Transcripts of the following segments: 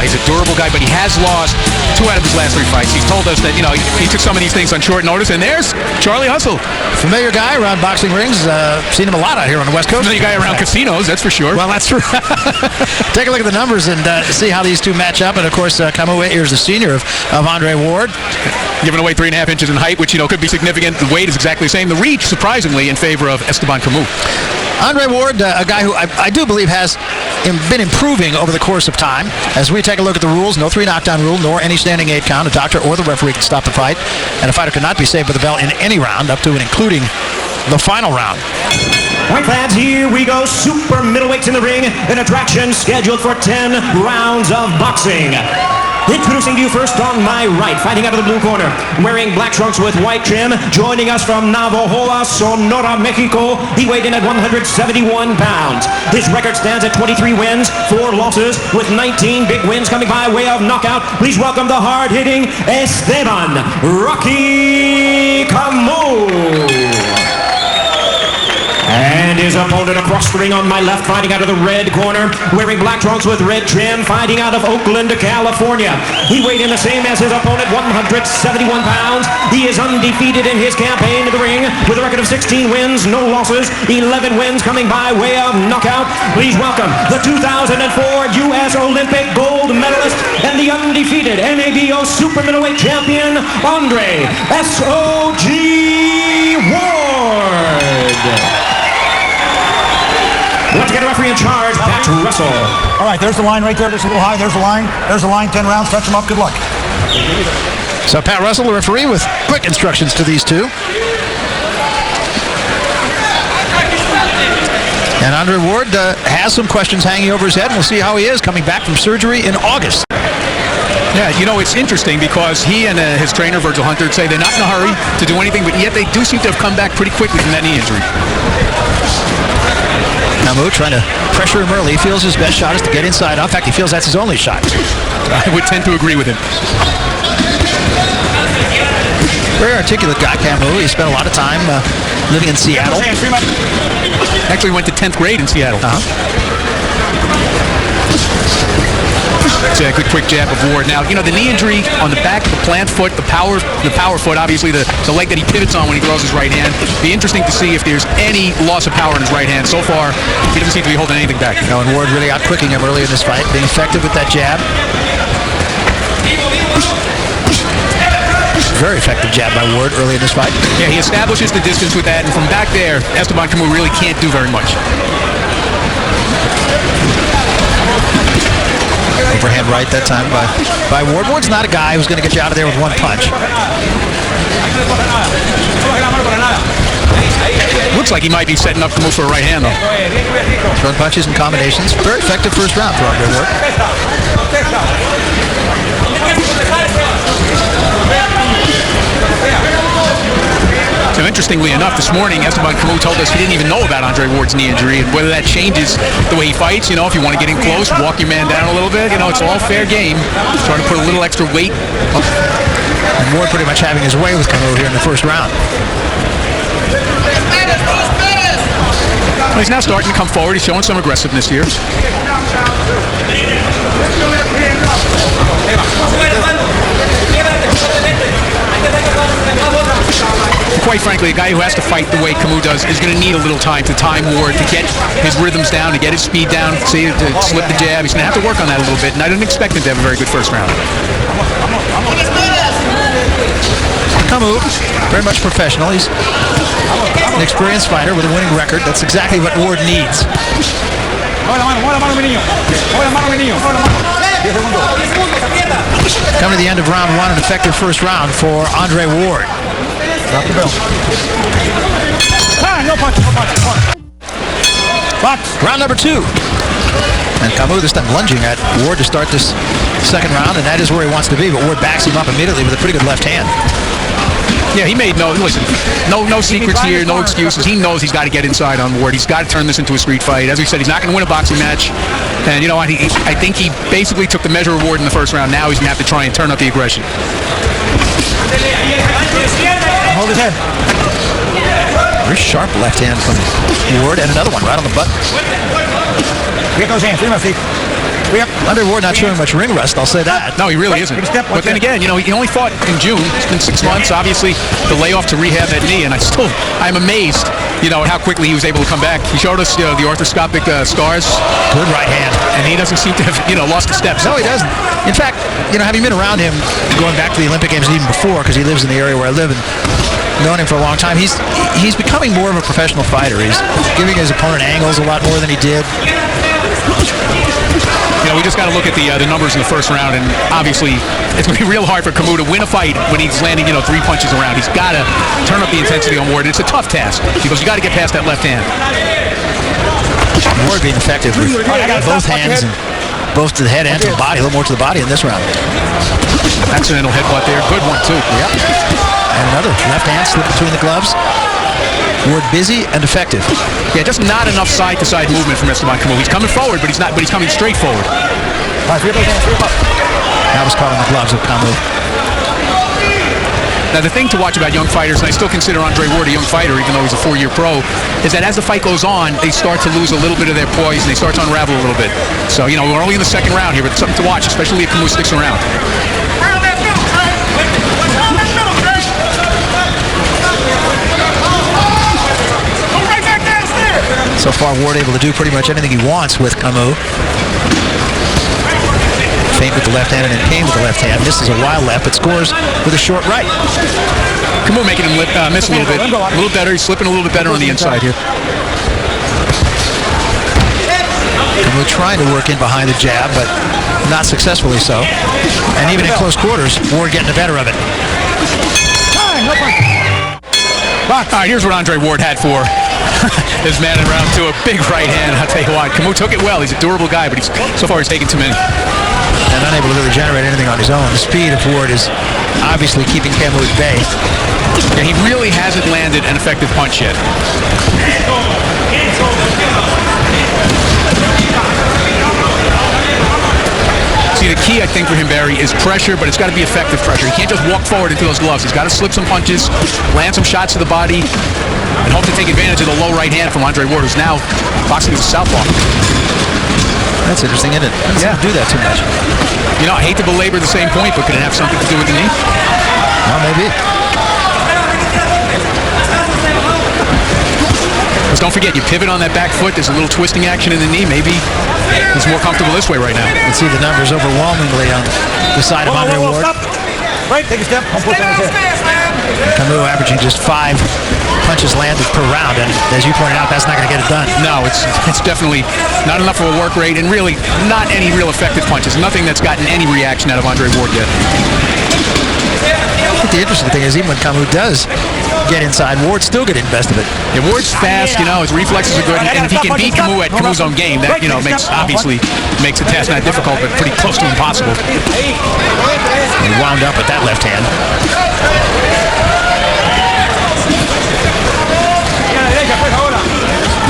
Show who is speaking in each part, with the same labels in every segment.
Speaker 1: He's a durable guy, but he has lost 2 out of his last 3 fights. He's told us that, he took some of these things on short notice, and there's Charlie Hustle.
Speaker 2: Familiar guy around boxing rings. Seen him a lot out here on the West Coast.
Speaker 1: Familiar guy around casinos, that's for sure.
Speaker 2: Well, that's true. Take a look at the numbers and see how these two match up. And, of course, Camou is the senior of Andre Ward.
Speaker 1: Giving away 3.5 inches in height, which, could be significant. The weight is exactly the same. The reach, surprisingly, in favor of Esteban Camou.
Speaker 2: Andre Ward, a guy who I do believe has been improving over the course of time. As we take a look at the rules, no 3 knockdown rule, nor any standing 8 count. A doctor or the referee can stop the fight, and a fighter cannot be saved with the bell in any round, up to and including the final round.
Speaker 3: White lads, here we go. Super middleweights in the ring. An attraction scheduled for 10 rounds of boxing. Introducing to you first on my right, fighting out of the blue corner, wearing black trunks with white trim, joining us from Navojoa, Sonora, Mexico. He weighed in at 171 pounds. His record stands at 23 wins, 4 losses, with 19 big wins coming by way of knockout. Please welcome the hard-hitting Esteban Rocky Camou. And his opponent across the ring on my left, fighting out of the red corner, wearing black trunks with red trim, fighting out of Oakland, California. He weighed in the same as his opponent, 171 pounds. He is undefeated in his campaign to the ring with a record of 16 wins, no losses, 11 wins coming by way of knockout. Please welcome the 2004 U.S. Olympic gold medalist and the undefeated NABO super middleweight champion, Andre S.O.G. Ward. Let's get a referee in charge, Pat Russell.
Speaker 4: All right, there's the line right there. Just a little high. There's the line. There's the line. 10 rounds. Stretch them up. Good luck.
Speaker 2: So Pat Russell, the referee, with quick instructions to these two. And Andre Ward has some questions hanging over his head. We'll see how he is coming back from surgery in August.
Speaker 1: Yeah, it's interesting because he and his trainer, Virgil Hunter, say they're not in a hurry to do anything, but yet they do seem to have come back pretty quickly from that knee injury.
Speaker 2: Camou trying to pressure him early. He feels his best shot is to get inside. In fact, he feels that's his only shot.
Speaker 1: I would tend to agree with him.
Speaker 2: Very articulate guy, Camou. He spent a lot of time living in Seattle.
Speaker 1: Actually went to 10th grade in Seattle. It's a good quick jab of Ward. Now, the knee injury on the back, the plant foot, the power foot, obviously the leg that he pivots on when he throws his right hand. Be interesting to see if there's any loss of power in his right hand. So far, he doesn't seem to be holding anything back.
Speaker 2: And Ward really out-quicking him early in this fight, being effective with that jab. Very effective jab by Ward early in this fight.
Speaker 1: Yeah, he establishes the distance with that, and from back there, Esteban Camou really can't do very much.
Speaker 2: Overhand right that time by Ward. Ward's not a guy who's going to get you out of there with one punch.
Speaker 1: Looks like he might be setting up Camou for a right hand, though.
Speaker 2: Throwing punches and combinations. Very effective first round for Andre Ward.
Speaker 1: So interestingly enough, this morning, Esteban Camou told us he didn't even know about Andre Ward's knee injury, and whether that changes the way he fights, if you want to get in close, walk your man down a little bit, it's all fair game. Trying to put a little extra weight.
Speaker 2: And Ward pretty much having his way with Camou here in the first round.
Speaker 1: Well, he's now starting to come forward. He's showing some aggressiveness here. Quite frankly, a guy who has to fight the way Camou does is going to need a little time to time Ward, to get his rhythms down, to get his speed down, to slip the jab. He's going to have to work on that a little bit, and I didn't expect him to have a very good first round.
Speaker 2: Camou, very much professional. He's an experienced fighter with a winning record. That's exactly what Ward needs. Coming to the end of round one, an effective first round for Andre Ward. Drop the bell.
Speaker 4: No punch, no punch, no punch.
Speaker 2: Round number 2. And Camou this time lunging at Ward to start this second round, and that is where he wants to be, but Ward backs him up immediately with a pretty good left hand.
Speaker 1: Yeah, he made no secrets here, no excuses. He knows he's got to get inside on Ward. He's got to turn this into a street fight. As we said, he's not going to win a boxing match. And you know what? I think he basically took the measure of Ward in the first round. Now he's going to have to try and turn up the aggression.
Speaker 4: Hold his head.
Speaker 2: Very sharp left hand from Ward, and another one right on the button.
Speaker 4: Get those hands. 3 left feet.
Speaker 2: Andre Ward not showing much ring rust, I'll say that.
Speaker 1: No, he really isn't. But then again, he only fought in June. It's been 6 months, obviously, the layoff to rehab that knee, and I'm amazed, at how quickly he was able to come back. He showed us, the arthroscopic scars.
Speaker 2: Good right hand.
Speaker 1: And he doesn't seem to have, lost a step.
Speaker 2: No, he doesn't. In fact, having been around him going back to the Olympic Games and even before, because he lives in the area where I live and known him for a long time, he's becoming more of a professional fighter. He's giving his opponent angles a lot more than he did.
Speaker 1: We just got to look at the numbers in the first round, and obviously it's going to be real hard for Camou to win a fight when he's landing, 3 punches around. He's got to turn up the intensity on Ward, and it's a tough task because you got to get past that left hand.
Speaker 2: Ward being effective with both hands and both to the head and to the body, a little more to the body in this round.
Speaker 1: Accidental headbutt there. Good one, too.
Speaker 2: Yep. And another left hand slip between the gloves. Ward busy and effective.
Speaker 1: Yeah, just not enough side-to-side movement from Esteban Camou. He's coming forward, but he's coming straight forward.
Speaker 2: That was caught on the gloves of Camou.
Speaker 1: Now, the thing to watch about young fighters, and I still consider Andre Ward a young fighter, even though he's a 4-year pro, is that as the fight goes on, they start to lose a little bit of their poise, and they start to unravel a little bit. So, we're only in the second round here, but it's something to watch, especially if Camou sticks around.
Speaker 2: So far, Ward able to do pretty much anything he wants with Camou. Feint with the left hand and then Kane with the left hand. This is a wild left, but scores with a short right.
Speaker 1: Camou making him miss a little bit. A little better. He's slipping a little bit better on the inside here.
Speaker 2: Camou trying to work in behind the jab, but not successfully so. And even in close quarters, Ward getting the better of it.
Speaker 1: All right, here's what Andre Ward had for his man in round 2. A big right hand. I'll tell you what, Camou took it well. He's a durable guy, but so far he's taken too many.
Speaker 2: And unable to really generate anything on his own. The speed of Ward is obviously keeping Camou at bay.
Speaker 1: Yeah, he really hasn't landed an effective punch yet. See, the key, I think, for him, Barry, is pressure, but it's got to be effective pressure. He can't just walk forward into those gloves. He's got to slip some punches, land some shots to the body, and hope to take advantage of the low right hand from Andre Ward, who's now boxing as a southpaw.
Speaker 2: That's interesting, isn't it? Doesn't do that too much.
Speaker 1: I hate to belabor the same point, but could it have something to do with the knee?
Speaker 2: Well, maybe.
Speaker 1: Because don't forget, you pivot on that back foot. There's a little twisting action in the knee. Maybe he's more comfortable this way right now.
Speaker 2: You can see the numbers overwhelmingly on the side of Andre Ward.
Speaker 4: Right, take a step. Don't push on his head.
Speaker 2: Camou averaging just 5 punches landed per round, and as you pointed out, that's not going to get it done.
Speaker 1: No, it's definitely not enough of a work rate, and really not any real effective punches. Nothing that's gotten any reaction out of Andre Ward yet.
Speaker 2: I think the interesting thing is even when Camou does get inside, Ward's still getting the best of it.
Speaker 1: Yeah, Ward's fast, his reflexes are good, and if he can beat Camou at Camou's own game, that, makes the task not difficult, but pretty close to impossible.
Speaker 2: He wound up with that left hand.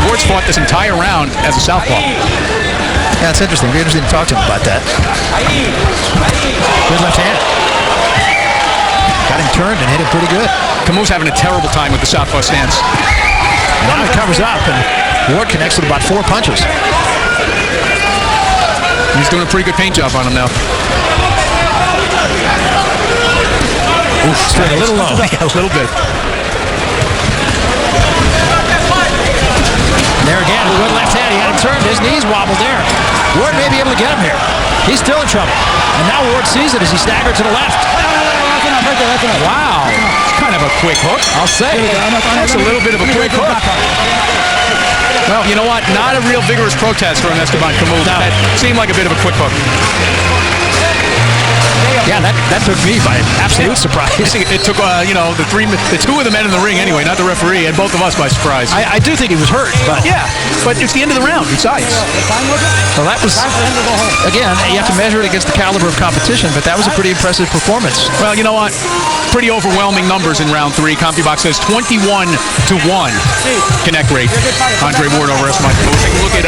Speaker 1: Ward's fought this entire round as a southpaw.
Speaker 2: Yeah, it's interesting. It'd be interesting to talk to him about that. Good left hand. Got him turned and hit it pretty good.
Speaker 1: Camou's having a terrible time with the southpaw stance.
Speaker 2: Now he covers up, and Ward connects with about 4 punches.
Speaker 1: He's doing a pretty good paint job on him now.
Speaker 2: Ooh, straight a little low.
Speaker 1: Yeah, a little bit.
Speaker 2: There again, good left hand. He had him turned. His knees wobbled there. Ward may be able to get him here. He's still in trouble. And now Ward sees it as he staggered to the left.
Speaker 1: Wow. It's kind of a quick hook, I'll say. That's a little bit of a quick hook. Well, you know what? Not a real vigorous protest from Esteban Camou.
Speaker 2: No.
Speaker 1: That seemed like a bit of a quick hook.
Speaker 2: Yeah, that took me by absolute surprise.
Speaker 1: It took, the 2 of the men in the ring anyway, not the referee, and both of us by surprise.
Speaker 2: I do think he was hurt, but...
Speaker 1: Yeah, but it's the end of the round, besides.
Speaker 2: Well, that was, again, you have to measure it against the caliber of competition, but that was a pretty impressive performance.
Speaker 1: Well, you know what? Pretty overwhelming numbers in round 3. CompuBox says 21-1 connect rate. Andre Ward over Esteban Camou. We'll take a look at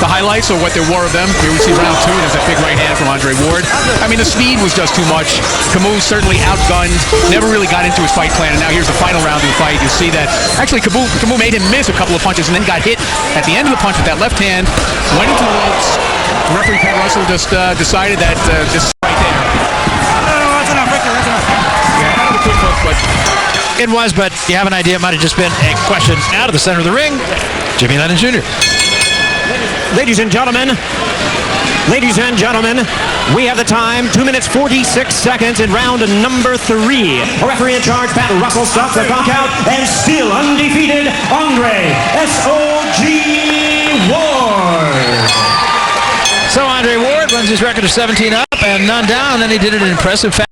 Speaker 1: the highlights of what there were of them. Here we see round 2. There's a big right hand from Andre Ward. I mean, the speed was just too much. Camou certainly outgunned, never really got into his fight plan, and now here's the final round of the fight. You see that actually Camou made him miss a couple of punches and then got hit at the end of the punch with that left hand, went into the ropes, Referee Pat Russell just decided that this right there.
Speaker 4: That's enough right there. That's enough.
Speaker 1: Yeah, kind of a quick hook, but
Speaker 2: It was, but you have an idea. It might have just been a question out of the center of the ring. Jimmy Lennon Jr.
Speaker 3: Ladies and gentlemen, we have the time, 2 minutes 46 seconds in round number 3. A referee in charge, Pat Russell, stops the clock out, and still undefeated, Andre S.O.G. Ward.
Speaker 2: So Andre Ward runs his record of 17 up and none down, and he did it in impressive fashion.